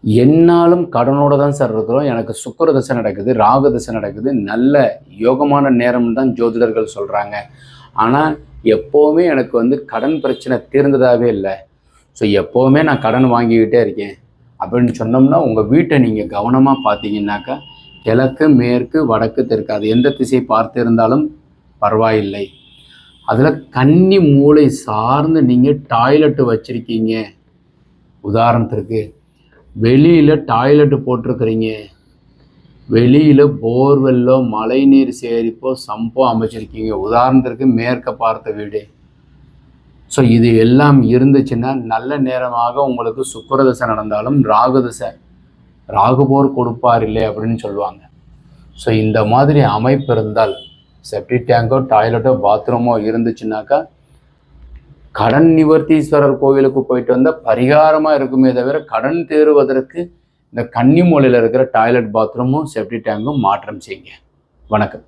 என்னாலும் கடனோட தான் சார் இருக்கிறோம். எனக்கு சுக்கிர தசை நடக்குது, ராகு தசை நடக்குது. நல்ல யோகமான நேரம் தான் ஜோதிடர்கள் சொல்கிறாங்க. ஆனால் எப்போவுமே எனக்கு கடன் பிரச்சனை தீர்ந்ததாகவே இல்லை. ஸோ எப்போவுமே நான் கடன் வாங்கிக்கிட்டே இருக்கேன் அப்படின்னு சொன்னோம்னா, உங்கள் வீட்டை நீங்கள் கவனமாக பார்த்தீங்கன்னாக்கா கிழக்கு, மேற்கு, வடக்கு, தெற்கு அது எந்த திசை பார்த்து இருந்தாலும் பரவாயில்லை. அதில் கன்னி மூளை சார்ந்து நீங்கள் டாய்லெட்டு வச்சுருக்கீங்க. உதாரணத்திற்கு வெளியில் டாய்லெட்டு போட்டிருக்கிறீங்க, வெளியில் போர்வெல்லோ மழை நீர் சேரிப்போ சம்போ அமைச்சிருக்கீங்க. உதாரணத்திற்கு மேற்க பார்த்த வீடு. ஸோ இது எல்லாம் இருந்துச்சுன்னா நல்ல நேரமாக உங்களுக்கு சுக்கிர தசை நடந்தாலும் ராகு தசை, ராகு போர் கொடுப்பார் இல்லை அப்படின்னு சொல்லுவாங்க. ஸோ இந்த மாதிரி அமைப்பு இருந்தால் செப்டி டேங்கோ டாய்லெட்டோ பாத்ரூமோ இருந்துச்சுன்னாக்கா கடன் நிவர்த்தீஸ்வரர் கோவிலுக்கு போயிட்டு வந்தால் பரிகாரமாக இருக்குமே தவிர கடன் தேறுவதற்கு இந்த கன்னி மூலையில் இருக்கிற டாய்லெட் பாத்ரூமும் செப்டி டேங்கும் மாற்றம் செய்யுங்க. வணக்கம்.